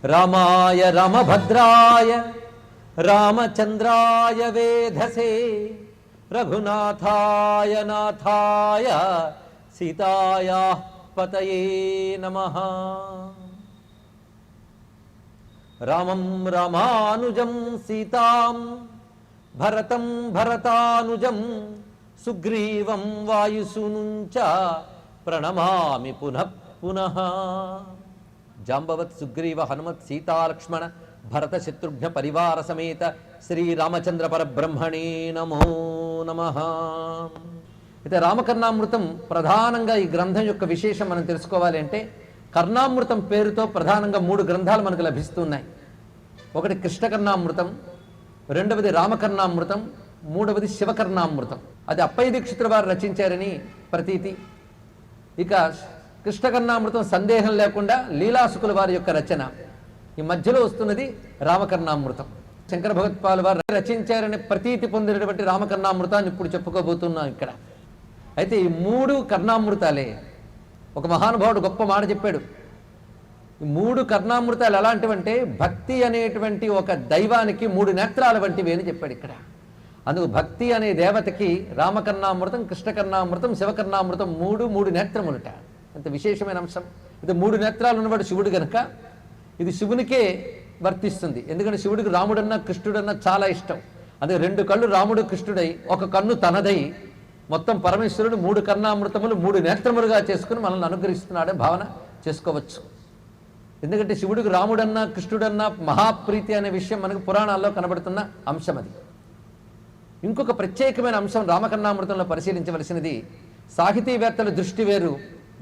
రామాయ రామభద్రాయ రామచంద్రాయ వేధసే రఘునాథాయ నాథాయ సీతాయా పతయే నమః. రామం రామానుజం సీతాం భరతం భరతానుజం సుగ్రీవం వాయుసూనుంచ ప్రణమామి పునః పునః. జాంబవత్ సుగ్రీవ హనుమత్ సీతాలక్ష్మణ భరత శత్రుఘ్న పరివార సమేత శ్రీరామచంద్ర పరబ్రహ్మణే నమో నమః. అయితే రామకర్ణామృతం ప్రధానంగా ఈ గ్రంథం యొక్క విశేషం మనం తెలుసుకోవాలి అంటే, కర్ణామృతం పేరుతో ప్రధానంగా 3 గ్రంథాలు మనకు లభిస్తున్నాయి. ఒకటి కృష్ణకర్ణామృతం, రెండవది రామకర్ణామృతం, మూడవది శివకర్ణామృతం. అది అప్పయ్య దీక్షితుల వారు రచించారని ప్రతీతి. ఇక కృష్ణకర్ణామృతం సందేహం లేకుండా లీలాసుకుల వారి యొక్క రచన. ఈ మధ్యలో వస్తున్నది రామకర్ణామృతం. శంకర భగవత్పాల్ వారు రచించారని ప్రతీతి పొందినటువంటి రామకర్ణామృతాన్ని ఇప్పుడు చెప్పుకోబోతున్నాం ఇక్కడ. అయితే ఈ 3 కర్ణామృతాలే. ఒక మహానుభావుడు గొప్ప మాట చెప్పాడు. ఈ 3 కర్ణామృతాలు ఎలాంటివంటే, భక్తి అనేటువంటి ఒక దైవానికి 3 నేత్రాల వంటివి అని చెప్పాడు ఇక్కడ. అందుకు భక్తి అనే దేవతకి రామకర్ణామృతం, కృష్ణకర్ణామృతం, శివకర్ణామృతం 3 నేత్రములట. అంత విశేషమైన అంశం. ఇది 3 నేత్రాలు ఉన్నవాడు శివుడు గనక ఇది శివునికే వర్తిస్తుంది. ఎందుకంటే శివుడికి రాముడన్నా కృష్ణుడన్నా చాలా ఇష్టం. అదే 2 కళ్ళు రాముడు కృష్ణుడై, ఒక కన్ను తనదై, మొత్తం పరమేశ్వరుడు 3 కర్ణామృతములు 3 నేత్రములుగా చేసుకుని మనల్ని అనుగ్రహిస్తున్నాడని భావన చేసుకోవచ్చు. ఎందుకంటే శివుడికి రాముడన్నా కృష్ణుడన్నా మహాప్రీతి అనే విషయం మనకు పురాణాల్లో కనబడుతున్న అంశం. అది ఇంకొక ప్రత్యేకమైన అంశం రామకర్ణామృతంలో పరిశీలించవలసినది. సాహితీవేత్తల దృష్టి వేరు,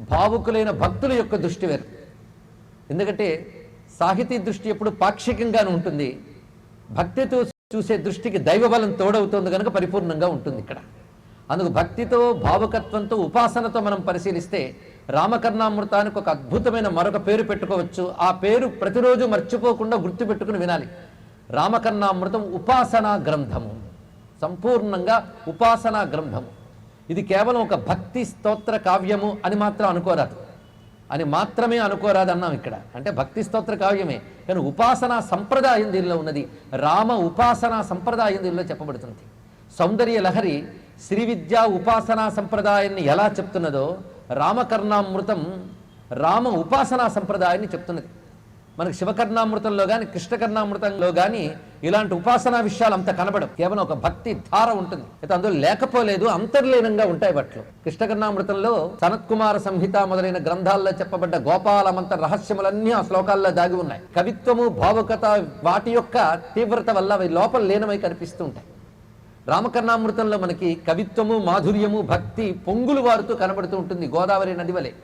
భావుకులైన భక్తుల యొక్క దృష్టి వేరు. ఎందుకంటే సాహితీ దృష్టి ఎప్పుడు పాక్షికంగానే ఉంటుంది. భక్తితో చూసే దృష్టికి దైవబలం తోడవుతుంది కనుక పరిపూర్ణంగా ఉంటుంది ఇక్కడ. అందుకు భక్తితో, భావుకత్వంతో, ఉపాసనతో మనం పరిశీలిస్తే రామకర్ణామృతానికి ఒక అద్భుతమైన మరొక పేరు పెట్టుకోవచ్చు. ఆ పేరు ప్రతిరోజు మర్చిపోకుండా గుర్తుపెట్టుకుని వినాలి. రామకర్ణామృతం ఉపాసనా గ్రంథము, సంపూర్ణంగా ఉపాసనా గ్రంథము. ఇది కేవలం ఒక భక్తి స్తోత్ర కావ్యము అని మాత్రం అనుకోరాదు, అన్నాం ఇక్కడ. అంటే భక్తి స్తోత్ర కావ్యమే, కానీ ఉపాసనా సంప్రదాయం దీనిలో ఉన్నది. రామ ఉపాసనా సంప్రదాయం దీనిలో చెప్పబడుతుంది. సౌందర్య లహరి శ్రీ విద్యా ఉపాసనా సంప్రదాయాన్ని ఎలా చెప్తున్నదో, రామకర్ణామృతం రామ ఉపాసనా సంప్రదాయాన్ని చెప్తున్నది. మనకు శివకర్ణామృతంలో కానీ కృష్ణకర్ణామృతంలో కానీ ఇలాంటి ఉపాసనా విషయాలు అంత కనబడవు. కేవలం ఒక భక్తి ధార ఉంటుంది. అయితే అందులో లేకపోలేదు, అంతర్లీనంగా ఉంటాయి వాటిలో. కృష్ణకర్ణామృతంలో సనత్కుమార సంహిత మొదలైన గ్రంథాల్లో చెప్పబడ్డ గోపాలమంత రహస్యములన్నీ ఆ శ్లోకాల్లో దాగి ఉన్నాయి. కవిత్వము, భావుకత వాటి యొక్క తీవ్రత వల్ల అవి లోపల లీనమై కనిపిస్తూ ఉంటాయి. రామకర్ణామృతంలో మనకి కవిత్వము, మాధుర్యము, భక్తి పొంగులు వారుతూ కనబడుతూ ఉంటుంది. గోదావరి నది వలె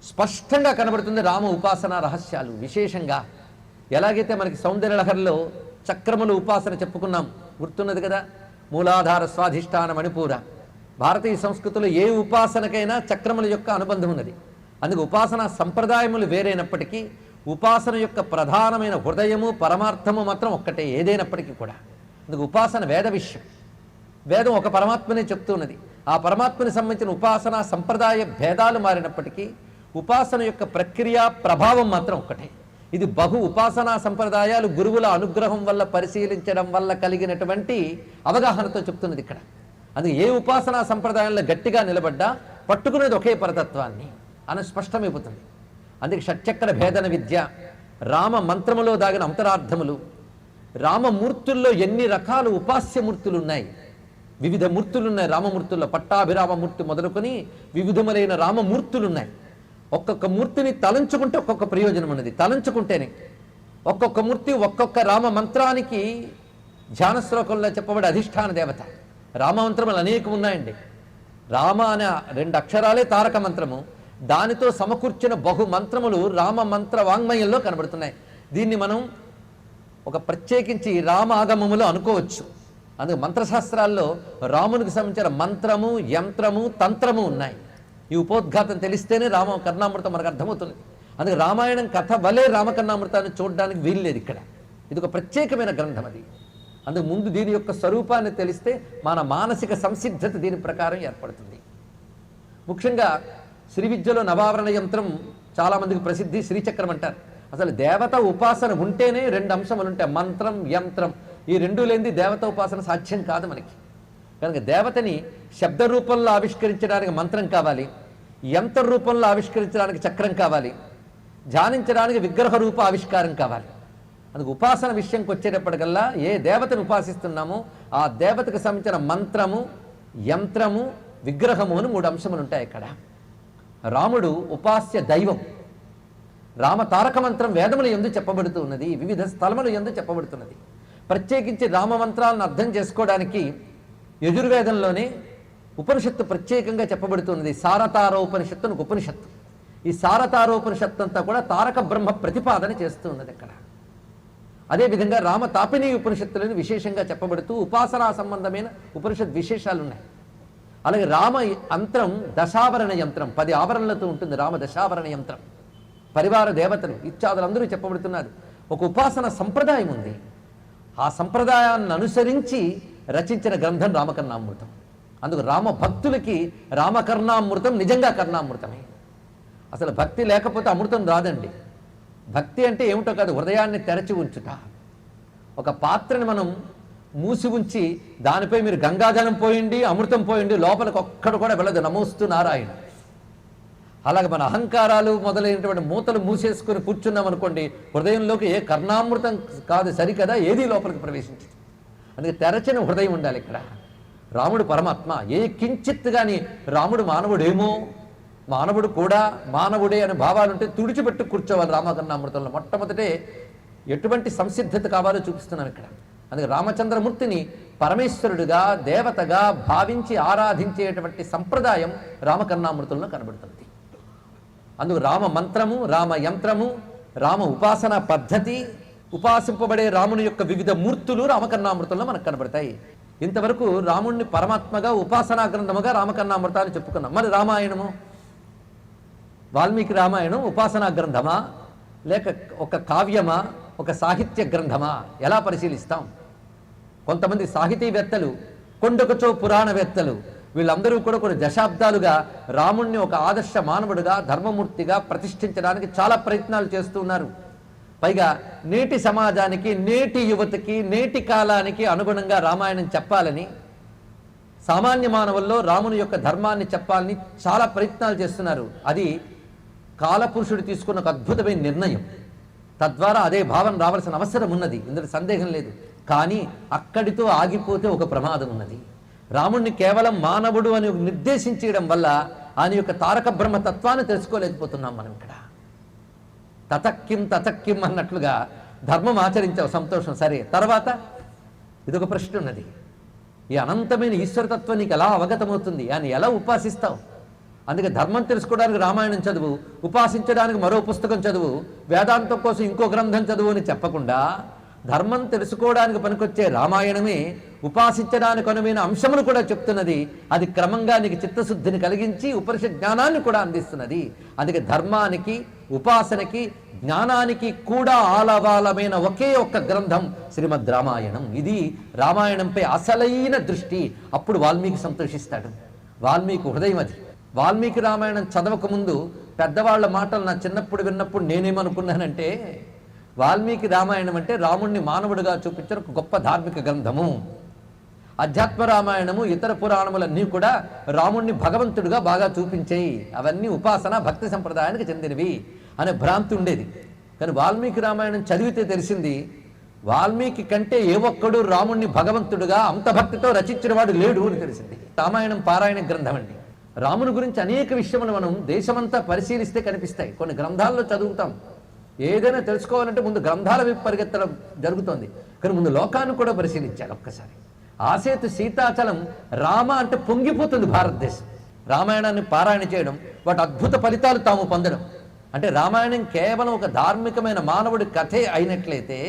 స్పష్టంగా కనబడుతుంది రామ ఉపాసన రహస్యాలు. విశేషంగా ఎలాగైతే మనకి సౌందర్యలహరిలో చక్రములు ఉపాసన చెప్పుకున్నాం, గుర్తున్నది కదా. మూలాధార స్వాధిష్టాన మణిపూర. భారతీయ సంస్కృతిలో ఏ ఉపాసనకైనా చక్రముల యొక్క అనుబంధం ఉన్నది. అందుకు ఉపాసన సంప్రదాయములు వేరైనప్పటికీ ఉపాసన యొక్క ప్రధానమైన హృదయము, పరమార్థము మాత్రం ఒక్కటే ఏదైనప్పటికీ కూడా. అందుకు ఉపాసన వేద విషయం. వేదం ఒక పరమాత్మనే చెప్తున్నది. ఆ పరమాత్మని సంబంధించిన ఉపాసన సంప్రదాయ భేదాలు మారినప్పటికీ ఉపాసన యొక్క ప్రక్రియ ప్రభావం మాత్రం ఒక్కటే. ఇది బహు ఉపాసనా సంప్రదాయాలు గురువుల అనుగ్రహం వల్ల, పరిశీలించడం వల్ల కలిగినటువంటి అవగాహనతో చెప్తున్నది ఇక్కడ. అందుకే ఏ ఉపాసనా సంప్రదాయంలో గట్టిగా నిలబడ్డా పట్టుకునేది ఒకే పరతత్వాన్ని అని స్పష్టమైపోతుంది. అందుకే షట్చక్ర భేదన విద్య, రామ మంత్రములో దాగిన అంతరార్థములు, రామమూర్తుల్లో ఎన్ని రకాల ఉపాస్యమూర్తులు ఉన్నాయి. వివిధ మూర్తులున్నాయి రామమూర్తుల్లో. పట్టాభిరామమూర్తి మొదలుకొని వివిధములైన రామమూర్తులున్నాయి. ఒక్కొక్క మూర్తిని తలంచుకుంటే ఒక్కొక్క ప్రయోజనం ఉన్నది. తలంచుకుంటేనే ఒక్కొక్క మూర్తి ఒక్కొక్క రామ మంత్రానికి ధ్యాన శ్లోకంలో చెప్పబడే అధిష్టాన దేవత. రామమంత్రములు అనేకం ఉన్నాయండి. రామ అనే 2 అక్షరాలే తారక మంత్రము. దానితో సమకూర్చిన బహు మంత్రములు రామ మంత్ర వాంగ్మయంలో కనబడుతున్నాయి. దీన్ని మనం ఒక ప్రత్యేకించి రామ ఆగమములో అనుకోవచ్చు. అందుకే మంత్రశాస్త్రాల్లో రామునికి సంబంధించిన మంత్రము, యంత్రము, తంత్రము ఉన్నాయి. ఈ ఉపోద్ఘాతం తెలిస్తేనే రామకర్ణామృతం మనకు అర్థమవుతుంది. అందుకే రామాయణం కథ వలె రామకర్ణామృతాన్ని చూడడానికి వీల్లేదు ఇక్కడ. ఇది ఒక ప్రత్యేకమైన గ్రంథం. అది అందుకు ముందు దీని యొక్క స్వరూపాన్ని తెలిస్తే మన మానసిక సంసిద్ధత దీని ప్రకారం ఏర్పడుతుంది. ముఖ్యంగా శ్రీ విద్యలో నవావరణ యంత్రం చాలామందికి ప్రసిద్ధి. శ్రీచక్రం అంటారు. అసలు దేవత ఉపాసన ఉంటేనే రెండు అంశములు ఉంటాయి, మంత్రం యంత్రం. ఈ రెండు లేనిది దేవత ఉపాసన సాధ్యం కాదు మనకి. కనుక దేవతని శబ్ద రూపంలో ఆవిష్కరించడానికి మంత్రం కావాలి, యంత్ర రూపంలో ఆవిష్కరించడానికి చక్రం కావాలి, ధ్యానించడానికి విగ్రహ రూప ఆవిష్కారం కావాలి. అందుకు ఉపాసన విషయంకి వచ్చేటప్పటికల్లా ఏ దేవతను ఉపాసిస్తున్నామో ఆ దేవతకు సంబంధించిన మంత్రము, యంత్రము, విగ్రహము అని 3 అంశములు ఉంటాయి ఇక్కడ. రాముడు ఉపాస్య దైవం. రామ తారక మంత్రం వేదముల యందు చెప్పబడుతూ ఉన్నది, వివిధ స్థలముల యందు చెప్పబడుతున్నది. ప్రత్యేకించి రామమంత్రాలను అర్థం చేసుకోవడానికి యజుర్వేదంలోనే ఉపనిషత్తు ప్రత్యేకంగా చెప్పబడుతున్నది. సారతారోపనిషత్తు అని ఉపనిషత్తు. ఈ సారతారోపనిషత్తు అంతా కూడా తారక బ్రహ్మ ప్రతిపాదన చేస్తూ ఉన్నది అక్కడ. అదేవిధంగా రామ తాపిని ఉపనిషత్తులను విశేషంగా చెప్పబడుతూ ఉపాసనా సంబంధమైన ఉపనిషత్ విశేషాలు ఉన్నాయి. అలాగే రామ యంత్రం దశావరణ యంత్రం, 10 ఆవరణలతో ఉంటుంది రామ దశావరణ యంత్రం. పరివార దేవతలు ఇత్యాదులందరూ చెప్పబడుతున్నారు. ఒక ఉపాసన సంప్రదాయం ఉంది. ఆ సంప్రదాయాన్ని అనుసరించి రచించిన గ్రంథం రామకర్ణామృతం. అందుకు రామ భక్తులకి రామకర్ణామృతం నిజంగా కర్ణామృతమే. అసలు భక్తి లేకపోతే అమృతం రాదండి. భక్తి అంటే ఏమిటో కాదు, హృదయాన్ని తెరచి ఉంచుట. ఒక పాత్రని మనం మూసి ఉంచి దానిపై మీరు గంగాజలం పోయండి, అమృతం పోయండి, లోపలికి ఒక్కడు కూడా వెళ్ళదు, నమోస్తు నారాయణ. అలాగే మన అహంకారాలు మొదలైనటువంటి మూతలు మూసేసుకుని కూర్చున్నాం అనుకోండి, హృదయంలోకి ఏ కర్ణామృతం కాదు సరికదా ఏది లోపలికి ప్రవేశించదు. అందుకే తెరచిన హృదయం ఉండాలి ఇక్కడ. రాముడు పరమాత్మ, ఏ కించిత్ కానీ రాముడు మానవుడేమో, మానవుడు కూడా మానవుడే అనే భావాలుంటే తుడిచిపెట్టు కూర్చోవాలి రామకర్ణామృతంలో. మొట్టమొదటే ఎటువంటి సంసిద్ధత కావాలో చూపిస్తున్నాం ఇక్కడ. అందుకే రామచంద్రమూర్తిని పరమేశ్వరుడుగా, దేవతగా భావించి ఆరాధించేటువంటి సంప్రదాయం రామకర్ణామృతంలో కనబడుతుంది. అందుకు రామ మంత్రము, రామ యంత్రము, రామ ఉపాసన పద్ధతి, ఉపాసింపబడే రాముని యొక్క వివిధ మూర్తులు రామకర్ణామృతంలో మనకు కనబడతాయి. ఇంతవరకు రాముణ్ణి పరమాత్మగా, ఉపాసనా గ్రంథముగా రామకర్ణామృతాన్ని చెప్పుకున్నాం. మరి రామాయణము, వాల్మీకి రామాయణం ఉపాసనా గ్రంథమా, లేక ఒక కావ్యమా, ఒక సాహిత్య గ్రంథమా? ఎలా పరిశీలిస్తాం? కొంతమంది సాహితీవేత్తలు, కొండకచో పురాణవేత్తలు, వీళ్ళందరూ కూడా కొన్ని దశాబ్దాలుగా రాముణ్ణి ఒక ఆదర్శ మానవుడిగా, ధర్మమూర్తిగా ప్రతిష్ఠించడానికి చాలా ప్రయత్నాలు చేస్తూ ఉన్నారు. పైగా నేటి సమాజానికి, నేటి యువతకి, నేటి కాలానికి అనుగుణంగా రామాయణం చెప్పాలని, సామాన్య మానవుల్లో రాముని యొక్క ధర్మాన్ని చెప్పాలని చాలా ప్రయత్నాలు చేస్తున్నారు. అది కాలపురుషుడు తీసుకున్న ఒక అద్భుతమైన నిర్ణయం. తద్వారా అదే భావన రావాల్సిన అవసరం ఉన్నది, ఇందులో సందేహం లేదు. కానీ అక్కడితో ఆగిపోతే ఒక ప్రమాదం ఉన్నది. రాముణ్ణి కేవలం మానవుడు అని నిర్దేశించడం వల్ల ఆయన యొక్క తారక బ్రహ్మ తత్వాన్ని తెలుసుకోలేకపోతున్నాం మనం ఇక్కడ. తతక్కిం అన్నట్లుగా ధర్మం ఆచరించావు, సంతోషం, సరే, తర్వాత ఇదొక ప్రశ్న ఉన్నది. ఈ అనంతమైన ఈశ్వరతత్వం నీకు ఎలా అవగతమవుతుంది? ఆయన ఎలా ఉపాసిస్తావు? అందుకే ధర్మం తెలుసుకోవడానికి రామాయణం చదువు, ఉపాసించడానికి మరో పుస్తకం చదువు, వేదాంతం కోసం ఇంకో గ్రంథం చదువు అని చెప్పకుండా ధర్మం తెలుసుకోవడానికి పనికొచ్చే రామాయణమే ఉపాసించడానికి అనువైన అంశములు కూడా చెప్తున్నది. అది క్రమంగా నీకు చిత్తశుద్ధిని కలిగించి ఉపనిషత్ జ్ఞానాన్ని కూడా అందిస్తున్నది. అందుకే ధర్మానికి, ఉపాసనకి, జ్ఞానానికి కూడా ఆలవాలమైన ఒకే ఒక్క గ్రంథం శ్రీమద్ రామాయణం. ఇది రామాయణంపై అసలైన దృష్టి. అప్పుడు వాల్మీకి సంతోషిస్తాడు. వాల్మీకి హృదయం అది. వాల్మీకి రామాయణం చదవకముందు పెద్దవాళ్ల మాటలు నా చిన్నప్పుడు విన్నప్పుడు నేనేమనుకున్నానంటే, వాల్మీకి రామాయణం అంటే రాముణ్ణి మానవుడిగా చూపించిన ఒక గొప్ప ధార్మిక గ్రంథము. అధ్యాత్మ రామాయణము, ఇతర పురాణములన్నీ కూడా రాముణ్ణి భగవంతుడిగా బాగా చూపించేయి, అవన్నీ ఉపాసన భక్తి సంప్రదాయానికి చెందినవి అనే భ్రాంతి ఉండేది. కానీ వాల్మీకి రామాయణం చదివితే తెలిసింది, వాల్మీకి కంటే ఏ ఒక్కడు రాముణ్ణి భగవంతుడిగా అంత భక్తితో రచించిన వాడు లేడు అని తెలిసింది. రామాయణం పారాయణ గ్రంథం అండి. రాముని గురించి అనేక విషయములు మనం దేశమంతా పరిశీలిస్తే కనిపిస్తాయి. కొన్ని గ్రంథాల్లో చదువుతాం, ఏదైనా తెలుసుకోవాలంటే ముందు గ్రంథాల వైపు పరిగెత్తడం జరుగుతోంది. కానీ ముందు లోకాన్ని కూడా పరిశీలించాలి ఒక్కసారి. ఆసేతు సీతాచలం రామ అంటే పొంగిపోతుంది భారతదేశం. రామాయణాన్ని పారాయణ చేయడం, వాటి అద్భుత ఫలితాలు తాము పొందడం. అంటే రామాయణం కేవలం ఒక ధార్మికమైన మానవుడి కథే అయినట్లయితే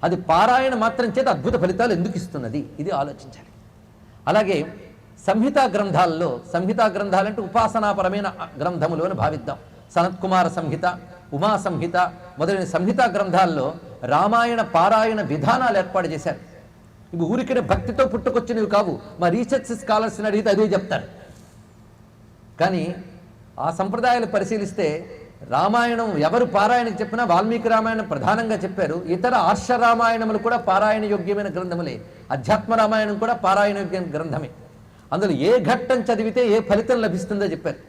అది పారాయణ మాత్రం చేత అద్భుత ఫలితాలు ఎందుకు ఇస్తున్నది? ఇది ఆలోచించాలి. అలాగే సంహితా గ్రంథాల్లో, సంహితా గ్రంథాలంటే ఉపాసనాపరమైన గ్రంథములు అని భావిద్దాం. సనత్కుమార సంహిత, ఉమా సంహిత మొదలైన సంహితా గ్రంథాల్లో రామాయణ పారాయణ విధానాలు ఏర్పాటు చేశారు. ఇవి ఊరికనే భక్తితో పుట్టుకొచ్చినవి కావు. మా రీసెర్చ్ స్కాలర్స్ని అడిగితే అదే చెప్తారు. కానీ ఆ సంప్రదాయాలు పరిశీలిస్తే రామాయణం ఎవరు పారాయణకి చెప్పినా వాల్మీకి రామాయణం ప్రధానంగా చెప్పారు. ఇతర ఆర్ష రామాయణములు కూడా పారాయణ యోగ్యమైన గ్రంథములే. అధ్యాత్మ రామాయణం కూడా పారాయణ యోగ్యమైన గ్రంథమే. అందులో ఏ ఘట్టం చదివితే ఏ ఫలితం లభిస్తుందో చెప్పారు.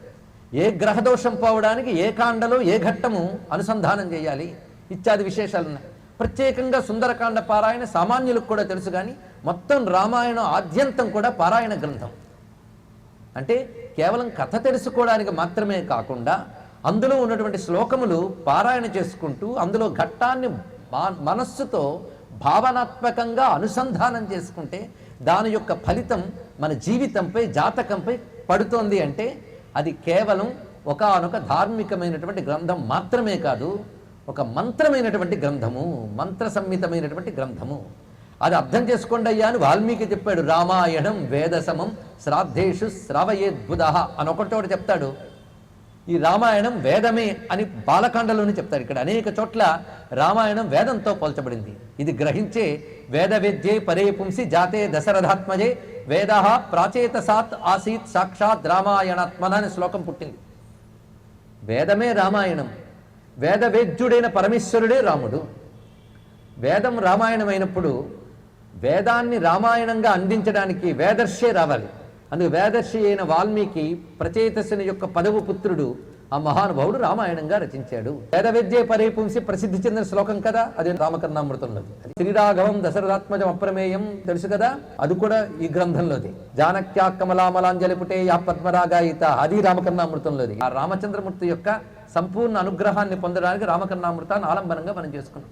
ఏ గ్రహదోషం పోవడానికి ఏ కాండలో ఏ ఘట్టము అనుసంధానం చేయాలి ఇత్యాది విశేషాలున్నాయి. ప్రత్యేకంగా సుందరకాండ పారాయణ సామాన్యులకు కూడా తెలుసు. కానీ మొత్తం రామాయణం ఆద్యంతం కూడా పారాయణ గ్రంథం. అంటే కేవలం కథ తెలుసుకోవడానికి మాత్రమే కాకుండా అందులో ఉన్నటువంటి శ్లోకములు పారాయణ చేసుకుంటూ అందులో ఘట్టాన్ని మనస్సుతో భావనాత్మకంగా అనుసంధానం చేసుకుంటే దాని యొక్క ఫలితం మన జీవితంపై జాతకంపై పడుతోంది. అంటే అది కేవలం ఒకానొక ధార్మికమైనటువంటి గ్రంథం మాత్రమే కాదు, ఒక మంత్రమైనటువంటి గ్రంథము, మంత్ర సంహితమైనటువంటి గ్రంథము. అది అర్థం చేసుకోండి అయ్యా అని వాల్మీకి చెప్పాడు. రామాయణం వేదసమం శ్రాద్ధేషు శ్రావయేద్బుధ అని ఒకటోటి చెప్తాడు. ఈ రామాయణం వేదమే అని బాలకాండలోనే చెప్తారు. ఇక్కడ అనేక చోట్ల రామాయణం వేదంతో పోల్చబడింది. ఇది గ్రహించే వేద వేద్యే పరే పుంసి జాతే దశరథాత్మజే వేద ప్రాచేతసాత్ ఆసీత్ సాక్షాత్ రామాయణాత్మన అనే శ్లోకం పుట్టింది. వేదమే రామాయణం, వేదవేద్యుడైన పరమేశ్వరుడే రాముడు. వేదం రామాయణమైనప్పుడు వేదాన్ని రామాయణంగా అందించడానికి వేదర్షే రావాలి. అందుకు వేదర్షి అయిన వాల్మీకి ప్రచేతసుని యొక్క పదవు పుత్రుడు ఆ మహానుభావుడు రామాయణంగా రచించాడు. వేదవేద్యే పరేపుంసి ప్రసిద్ధి చెందిన శ్లోకం కదా, అది రామకర్ణామృతంలోది. శ్రీరాఘవం దశరథాత్మజం అప్రమేయం తెలుసు కదా, అది కూడా ఈ గ్రంథంలోది. జానక్యా కమలామలాంజలి పుటే యా పద్మరాగాయిత, అది రామకర్ణామృతంలోది. ఆ రామచంద్రమూర్తి యొక్క సంపూర్ణ అనుగ్రహాన్ని పొందడానికి రామకర్ణామృతాన్ని ఆలంబనంగా మనం చేసుకున్నాం.